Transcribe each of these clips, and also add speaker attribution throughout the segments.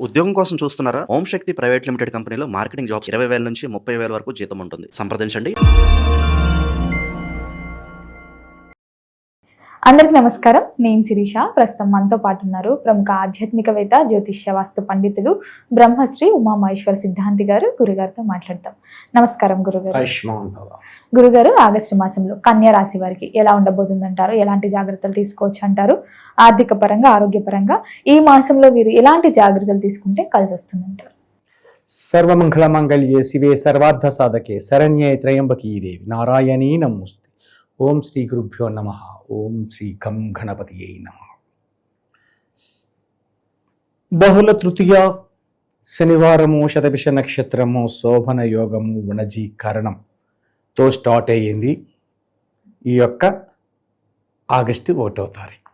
Speaker 1: ఉద్యోగం కోసం చూస్తున్నారా? ఓం శక్తి ప్రైవేట్ లిమిటెడ్ కంపెనీలో మార్కెటింగ్ జాబ్స్ 20,000 నుంచి 30,000 వరకు జీతం ఉంటుంది. సంప్రదించండి.
Speaker 2: అందరికి నమస్కారం. నేను శిరీష. ప్రస్తుతం మనతో పాటు ఉన్నారు ప్రముఖ ఆధ్యాత్మికవేత్త, జ్యోతిష్య వాస్తు పండితులు బ్రహ్మశ్రీ ఉమామహేశ్వర సిద్ధాంతి గారు. గురుగారితో మాట్లాడతాం. నమస్కారం గురుగారు. గురుగారు, ఆగస్టు మాసంలో కన్యా రాశి వారికి ఎలా ఉండబోతుందంటారు? ఎలాంటి జాగ్రత్తలు తీసుకోవచ్చు అంటారు? ఆర్థిక పరంగా, ఆరోగ్యపరంగా ఈ మాసంలో వీరు ఎలాంటి జాగ్రత్తలు తీసుకుంటే కలిసి వస్తుందంటారు?
Speaker 3: సర్వమంగళ మంగళ్యే శివే సర్వార్థ సాధకే శరణ్యే త్రయంబకీ దేవి నారాయణీ నమోస్తుతే. ఓం శ్రీ గురుభ్యో నమః. ఓం శ్రీ గం గణపతియే నమః. బహుళ తృతీయ శనివారము, శతభిష నక్షత్రము, శోభన యోగము, వణజీకరణంతో స్టార్ట్ అయ్యింది ఈ యొక్క ఆగస్టు 1వ తారీఖు.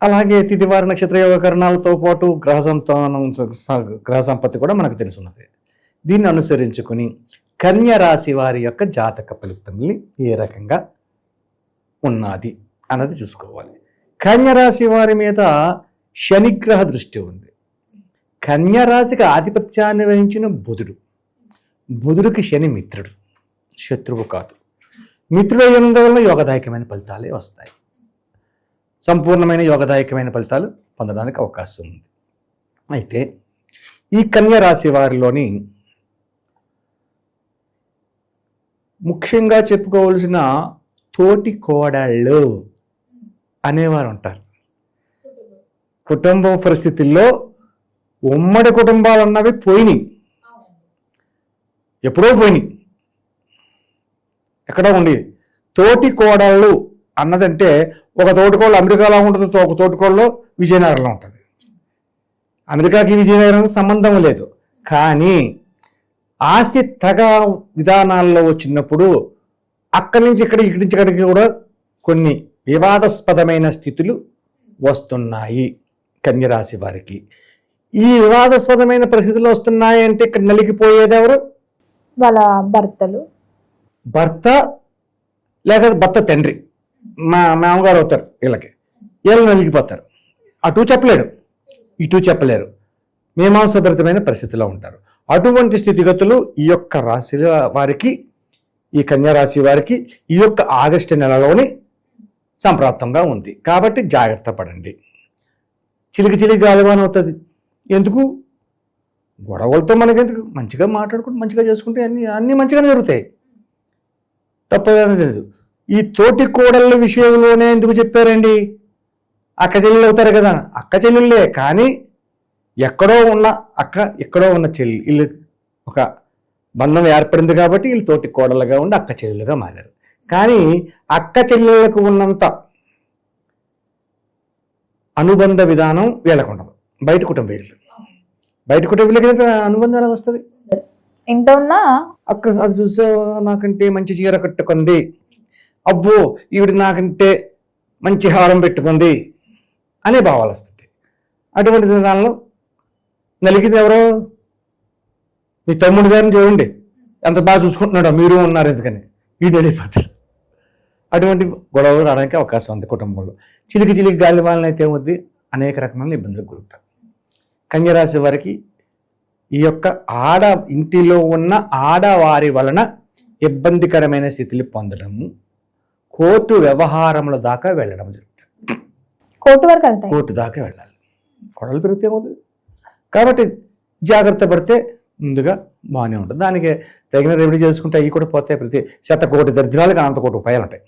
Speaker 3: అలాగే తిథివార నక్షత్ర యోగకరణాలతో పాటు గ్రహ సంపత్తి కూడా మనకు తెలుసున్నది. దీన్ని అనుసరించుకుని కన్య రాశి వారి యొక్క జాతక ఫలితాన్ని ఏ రకంగా ఉన్నది అన్నది చూసుకోవాలి. కన్య రాశి వారి మీద శనిగ్రహ దృష్టి ఉంది. కన్య రాశికి ఆధిపత్యాన్ని వహించిన బుధుడికి శని మిత్రుడు, శత్రువు కాదు. మిత్రుడు అయినందువల్ల యోగదాయకమైన ఫలితాలే వస్తాయి. సంపూర్ణమైన యోగదాయకమైన ఫలితాలు పొందడానికి అవకాశం ఉంది. అయితే ఈ కన్య రాశి వారిలోని ముఖ్యంగా చెప్పుకోవలసిన తోటి కోడళ్ళు అనేవారు ఉంటారు. కుటుంబ పరిస్థితుల్లో ఉమ్మడి కుటుంబాలు అన్నవి పోయినాయి, ఎప్పుడో పోయినాయి, ఎక్కడో ఉండేది. తోటి కోడళ్ళు అన్నదంటే ఒక తోటికోళ్ళు అమెరికాలో ఉంటుంది, ఒక తోటికోళ్ళు విజయనగరంలో ఉంటుంది. అమెరికాకి విజయనగరానికి సంబంధం లేదు, కానీ ఆస్తి తగ విధానాల్లో వచ్చినప్పుడు అక్కడి నుంచి ఇక్కడి నుంచి ఇక్కడికి కూడా కొన్ని వివాదాస్పదమైన స్థితులు వస్తున్నాయి కన్యరాశి వారికి. ఈ వివాదాస్పదమైన పరిస్థితులు వస్తున్నాయి అంటే ఇక్కడ నలిగిపోయేది ఎవరు?
Speaker 2: వాళ్ళ
Speaker 3: భర్త లేక భర్త తండ్రి, మామగారు అవుతారు. వీళ్ళు నలిగిపోతారు. అటు చెప్పలేడు, ఇటు చెప్పలేరు, మీమాంసభరితమైన పరిస్థితిలో ఉంటారు. అటువంటి స్థితిగతులు ఈ యొక్క రాశి వారికి, ఈ కన్యా రాశి వారికి ఈ యొక్క ఆగస్టు నెలలోని సంప్రాప్తంగా ఉంది. కాబట్టి జాగ్రత్త పడండి. చిలికి గాలివాన అవుతుంది. ఎందుకు? గొడవలతో మనకెందుకు? మంచిగా మాట్లాడుకుంటూ మంచిగా చేసుకుంటే అన్నీ మంచిగానే జరుగుతాయి, తప్పదని తెలియదు. ఈ తోటి కోడళ్ళ విషయంలోనే ఎందుకు చెప్పారండి? అక్క చెల్లెలు అవుతారు కదా, అక్క చెల్లెళ్ళే, కానీ ఎక్కడో ఉన్న అక్క, ఎక్కడో ఉన్న చెల్లి, వీళ్ళు ఒక బంధం ఏర్పడింది కాబట్టి వీళ్ళు తోటి కోడలుగా ఉండి అక్క చెల్లెలుగా మారారు. కానీ అక్క చెల్లెళ్ళకు ఉన్నంత అనుబంధ విధానం వీళ్ళకు ఉండదు. బయట కుటుంబీలకి అనుబంధం ఎలా వస్తుంది?
Speaker 2: ఎంత ఉన్నా
Speaker 3: అక్క అది చూసా, నాకంటే మంచి చీర కట్టుకుంది, అబ్బో ఈవిడ నాకంటే మంచి హారం పెట్టుకుంది అనే భావాలు వస్తుంది. అటువంటి విధానంలో నలిగింది ఎవరో? మీ తమ్ముడు గారిని చూడండి, ఎంత బాగా చూసుకుంటున్నాడో, మీరు ఉన్నారు ఎందుకని వీడు వెళ్ళిపోతారు. అటువంటి గొడవలు రావడానికి అవకాశం ఉంది కుటుంబంలో. చిలికి గాలి వాళ్ళని అయితే వద్ది అనేక రకమైన ఇబ్బందులకు గురవుతారు. కన్యరాశి వారికి ఈ యొక్క ఇంటిలో ఉన్న ఆడవారి వలన ఇబ్బందికరమైన స్థితిని పొందడము, కోర్టు వ్యవహారముల దాకా వెళ్ళడం జరుగుతుంది. కోర్టు దాకా వెళ్ళాలి. గొడవలు పెరిగితే ఏమవుతుంది? కాబట్టి జాగ్రత్త పడితే ముందుగా బాగానే ఉంటుంది. దానికి తగిన రెమెడీ చేసుకుంటే అవి కూడా పోతాయి. ప్రతి 100,000,000 దరిద్రాలకు అనంత ఉపాయాలు ఉంటాయి.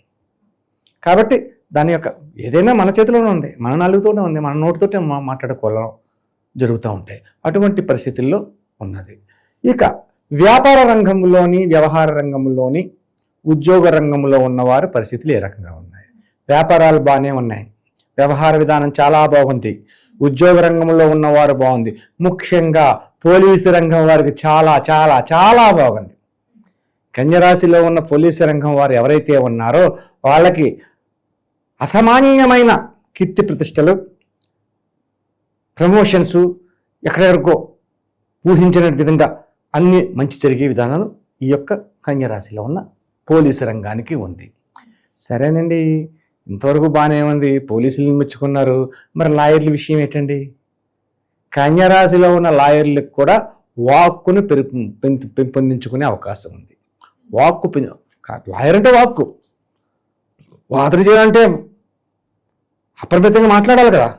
Speaker 3: కాబట్టి దాని యొక్క ఏదైనా మన చేతిలోనే ఉంది, మన నాలుగుతోనే ఉంది, మన నోటితోటే మాట్లాడుకోవడం జరుగుతూ ఉంటాయి. అటువంటి పరిస్థితుల్లో ఉన్నది. ఇక వ్యాపార రంగంలోని, వ్యవహార రంగంలోని, ఉద్యోగ రంగంలో ఉన్నవారు పరిస్థితులు ఏ రకంగా ఉన్నాయి? వ్యాపారాలు బాగానే ఉన్నాయి, వ్యవహార విధానం చాలా బాగుంది, ఉద్యోగ రంగంలో ఉన్నవారు బాగుంది, ముఖ్యంగా పోలీసు రంగం వారికి చాలా చాలా చాలా బాగుంది. కన్యరాశిలో ఉన్న పోలీసు రంగం వారు ఎవరైతే ఉన్నారో వాళ్ళకి అసామాన్యమైన కీర్తి ప్రతిష్టలు, ప్రమోషన్స్, ఎక్కడెక్కడికో ఊహించిన విధంగా అన్ని మంచి జరిగే విధానాలు ఈ యొక్క కన్యరాశిలో ఉన్న పోలీసు రంగానికి ఉంది. సరేనండి, ఇంతవరకు బాగానే ఉంది, పోలీసులు మెచ్చుకున్నారు, మరి లాయర్ల విషయం ఏంటండి? కన్యరాశిలో ఉన్న లాయర్లకు కూడా వాక్కును పెంపొందించుకునే అవకాశం ఉంది. లాయర్ అంటే వాక్కు, వాదన చేయాలంటే అప్రమితంగా మాట్లాడాలి కదా,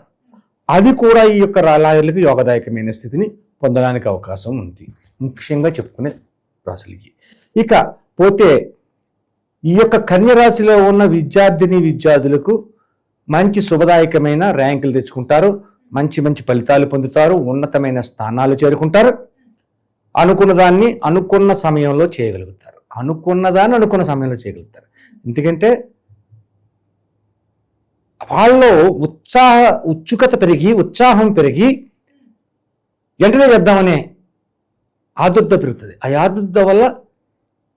Speaker 3: అది కూడా ఈ యొక్క లాయర్లకు యోగదాయకమైన స్థితిని పొందడానికి అవకాశం ఉంది, ముఖ్యంగా చెప్పుకునే రాశులకి. ఇక పోతే ఈ యొక్క కన్యరాశిలో ఉన్న విద్యార్థులకు మంచి శుభదాయకమైన ర్యాంకులు తెచ్చుకుంటారు, మంచి మంచి ఫలితాలు పొందుతారు, ఉన్నతమైన స్థానాలు చేరుకుంటారు, అనుకున్న దాన్ని అనుకున్న సమయంలో చేయగలుగుతారు, అనుకున్న సమయంలో చేయగలుగుతారు. ఎందుకంటే వాళ్ళలో ఉత్సాహం పెరిగి వెంటనే చేద్దామనే ఆదుర్ద పెరుగుతుంది. ఆ ఆదుర్ద వల్ల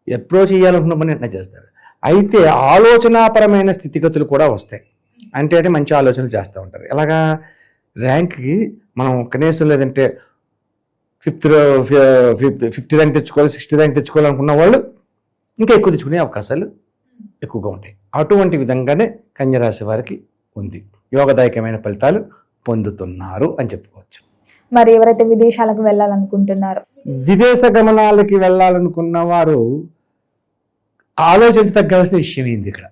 Speaker 3: ఎప్పుడో చేయాలనుకున్న పని వెంటనే చేస్తారు. అయితే ఆలోచనాపరమైన స్థితిగతులు కూడా వస్తాయి. అంటే మంచి ఆలోచనలు చేస్తూ ఉంటారు. ఎలాగా ర్యాంక్కి మనం కనీసం లేదంటే 50 ర్యాంక్ తెచ్చుకోవాలి, 60 ర్యాంక్ తెచ్చుకోవాలనుకున్న వాళ్ళు ఇంకా ఎక్కువ తెచ్చుకునే అవకాశాలు ఎక్కువగా ఉంటాయి. అటువంటి విధంగానే కన్యరాశి వారికి ఉంది, యోగదాయకమైన ఫలితాలు పొందుతున్నారు అని చెప్పుకోవచ్చు.
Speaker 2: మరి ఎవరైతే విదేశాలకు వెళ్ళాలనుకుంటున్నారో,
Speaker 3: విదేశ గమనాలకి వెళ్ళాలనుకున్న వారు ఆలోచించదగ్గవలసిన విషయం ఏంది? ఇక్కడ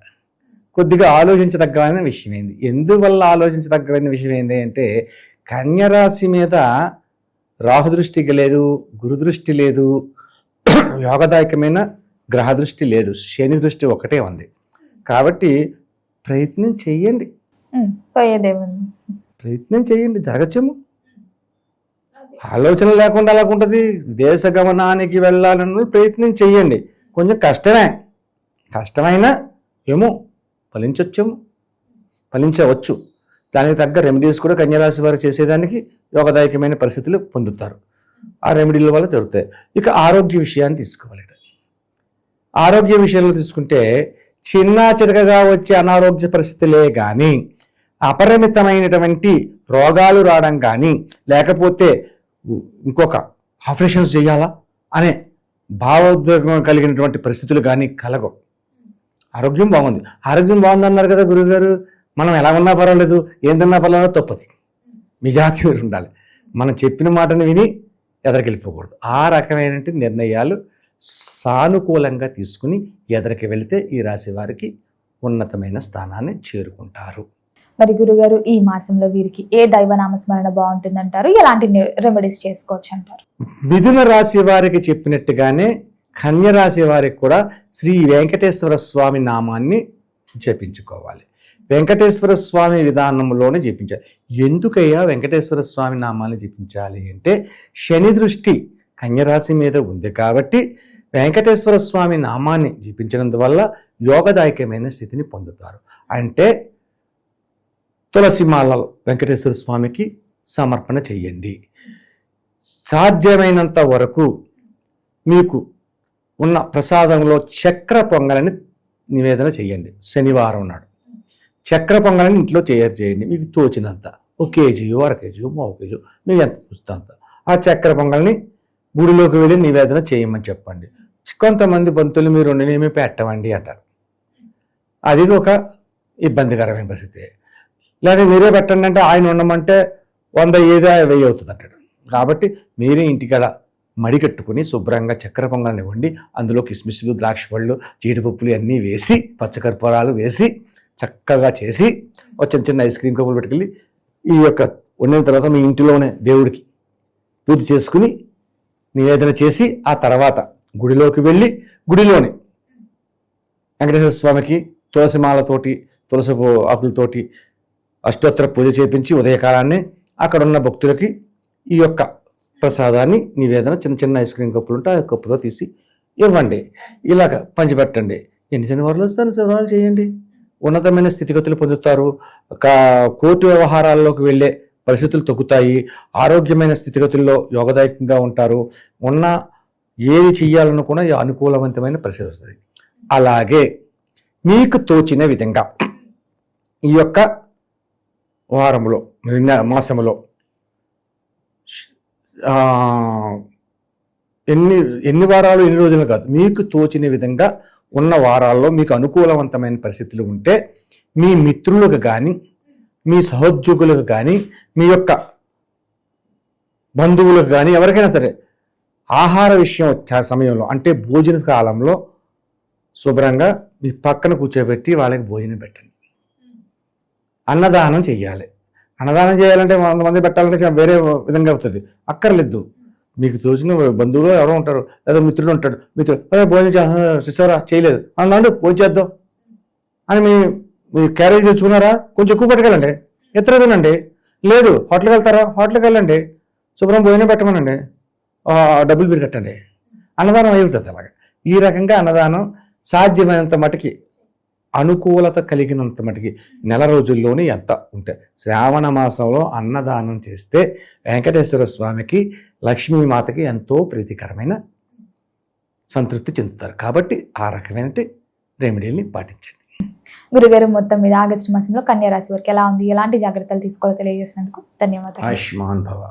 Speaker 3: కొద్దిగా ఆలోచించదగ్గమైన విషయం ఏంది? ఎందువల్ల ఆలోచించదగ్గమైన విషయం ఏంది అంటే, కన్యరాశి మీద రాహు దృష్టి లేదు, గురు దృష్టి లేదు, యోగదాయకమైన గ్రహ దృష్టి లేదు, శని దృష్టి ఒకటే ఉంది. కాబట్టి ప్రయత్నం చెయ్యండి, జరగచ్చేమో. ఆలోచన లేకుండా అలాగుంటుంది. విదేశ గమనానికి వెళ్ళాలని ప్రయత్నం చెయ్యండి. కొంచెం కష్టమైనా ఏమో ఫలించవచ్చు. దానికి తగ్గ రెమెడీస్ కూడా కన్యరాశి వారు చేసేదానికి యోగదాయకమైన పరిస్థితులు పొందుతారు. ఆ రెమెడీల వల్ల జరుగుతాయి. ఇక ఆరోగ్య విషయాన్ని తీసుకోవాలి. ఆరోగ్య విషయంలో తీసుకుంటే చిన్నా చితకగా వచ్చే అనారోగ్య పరిస్థితులే కానీ, అపరిమితమైనటువంటి రోగాలు రావడం కానీ, లేకపోతే ఇంకొక ఆపరేషన్స్ చేయాలా అనే భావోద్వేగం కలిగినటువంటి పరిస్థితులు కానీ కలగవు. ఆరోగ్యం బాగుంది అన్నారు కదా గురువుగారు, మనం ఎలా ఉన్నా పర్వాలేదు, ఏం తిన్నా పర్వాలేదు, తప్పది. మిజాతి ఉండాలి. మనం చెప్పిన మాటను విని ఎదరికెళ్ళిపోకూడదు. ఆ రకమైన నిర్ణయాలు సానుకూలంగా తీసుకుని ఎదరికి వెళితే ఈ రాశి వారికి ఉన్నతమైన స్థానాన్ని చేరుకుంటారు.
Speaker 2: మరి గురుగారు, ఈ మాసంలో వీరికి ఏ దైవనామస్మరణ బాగుంటుందంటారు? ఎలాంటి రెమెడీస్ చేసుకోవచ్చు అంటారు?
Speaker 3: మిథున రాశి వారికి చెప్పినట్టుగానే కన్య రాశి వారికి కూడా శ్రీ వెంకటేశ్వర స్వామి నామాన్ని జపించుకోవాలి. వెంకటేశ్వర స్వామి విధానంలోనే జపించాలి. ఎందుకయ్యా వెంకటేశ్వర స్వామి నామాన్ని జపించాలి అంటే, శని దృష్టి కన్యరాశి మీద ఉంది కాబట్టి వెంకటేశ్వర స్వామి నామాన్ని జపించినందువల్ల యోగదాయకమైన స్థితిని పొందుతారు. అంటే తులసిమాలలు వెంకటేశ్వర స్వామికి సమర్పణ చెయ్యండి. సాధ్యమైనంత వరకు మీకు ఉన్న ప్రసాదంలో చక్ర పొంగలని నివేదన చేయండి. శనివారం నాడు చక్ర పొంగలని ఇంట్లో చేయండి. మీకు తోచినంత, 1 కేజీయో 1/2 కేజీయో 1/2 కేజీ మీకు ఎంత చూస్తే అంత ఆ చక్ర పొంగల్ని గుడిలోకి వెళ్ళి నివేదన చేయమని చెప్పండి. కొంతమంది బంతులు మీరు వండినేమి పెట్టమండి అంటారు. అది ఒక ఇబ్బందికరమైన పరిస్థితి. లేదా మీరే పెట్టండి అంటే ఆయన ఉండమంటే 100 ఏదో 1000 అవుతుంది అంటాడు. కాబట్టి మీరే ఇంటికాడ మడి కట్టుకుని శుభ్రంగా చక్కెర పొంగల్ని ఇవ్వండి. అందులో కిస్మిస్లు, ద్రాక్ష పళ్ళు, జీడిపప్పులు అన్నీ వేసి, పచ్చకర్పూరాలు వేసి చక్కగా చేసి ఒక చిన్న ఐస్ క్రీమ్ కప్పులు పెట్టుకెళ్ళి ఈ యొక్క వండిన తర్వాత మీ ఇంటిలోనే దేవుడికి పూజ చేసుకుని నివేదన చేసి, ఆ తర్వాత గుడిలోకి వెళ్ళి గుడిలోనే వెంకటేశ్వర స్వామికి తులసిమాలతోటి, తులసి ఆకులతోటి అష్టోత్తర పూజ చేపించి ఉదయకాలాన్ని అక్కడ ఉన్న భక్తులకి ఈ యొక్క ప్రసాదాన్ని నివేదన చిన్న ఐస్ క్రీమ్ కప్పులు ఉంటే ఆ కప్పుతో తీసి ఇవ్వండి. ఇలాగ పంచిపెట్టండి. ఎన్ని శనివారాలు వస్తే శనివారాలు చేయండి. ఉన్నతమైన స్థితిగతులు పొందుతారు. కోర్టు వ్యవహారాల్లోకి వెళ్ళే పరిస్థితులు తగ్గుతాయి. ఆరోగ్యమైన స్థితిగతుల్లో యోగదాయకంగా ఉంటారు. ఉన్న ఏది చెయ్యాలనుకున్నా అనుకూలవంతమైన పరిస్థితి వస్తుంది. అలాగే మీకు తోచిన విధంగా ఈ యొక్క వారంలో మాసంలో ఎన్ని వారాలు ఎన్ని రోజులు కాదు, మీకు తోచిన విధంగా ఉన్న వారాల్లో మీకు అనుకూలవంతమైన పరిస్థితులు ఉంటే మీ మిత్రులకు కానీ, మీ సహోద్యోగులకు కానీ, మీ యొక్క బంధువులకు కానీ ఎవరికైనా సరే ఆహార విషయం వచ్చే సమయంలో అంటే భోజన కాలంలో శుభ్రంగా మీ పక్కన కూర్చోబెట్టి వాళ్ళకి భోజనం పెట్టండి. అన్నదానం చెయ్యాలి. అన్నదానం చేయాలంటే 100 మంది పెట్టాలంటే వేరే విధంగా అవుతుంది. అక్కర్లేదు, మీకు తోచిన బంధువులు ఎవరో ఉంటారు, లేదా మిత్రుడు ఉంటాడు, మిత్రుడు భోజనం చేసేవరా చేయలేదు అన్నాడు, భోజనం చేద్దాం అని మీ క్యారేజ్ తెచ్చుకున్నారా, కొంచెం ఎక్కువ పట్టుకెళ్ళండి, ఎత్తర తినండి. లేదు హోటల్కి వెళ్తారా, హోటల్కి వెళ్ళండి, శుభ్రం భోజనం పెట్టమనండి, డబ్బులు మీరు కట్టండి, అన్నదానం అయిపోతుంది. అలాగా ఈ రకంగా అన్నదానం సాధ్యమైనంత మటుకి, అనుకూలత కలిగినంత మటుకి నెల రోజుల్లోనే ఎంత ఉంటే శ్రావణ మాసంలో అన్నదానం చేస్తే వెంకటేశ్వర స్వామికి లక్ష్మీమాతకి ఎంతో ప్రీతికరమైన సంతృప్తి చెందుతారు. కాబట్టి ఆ రకమైన రెమెడీని పాటించండి.
Speaker 2: గురుగారు, మొత్తం మీద ఆగస్టు మాసంలో కన్యా రాశి వారికి ఎలా ఉంది, ఎలాంటి జాగ్రత్తలు తీసుకోవాలో తెలియజేసినందుకు ధన్యవాదాలు.
Speaker 3: ఆయుష్మాన్ భవ.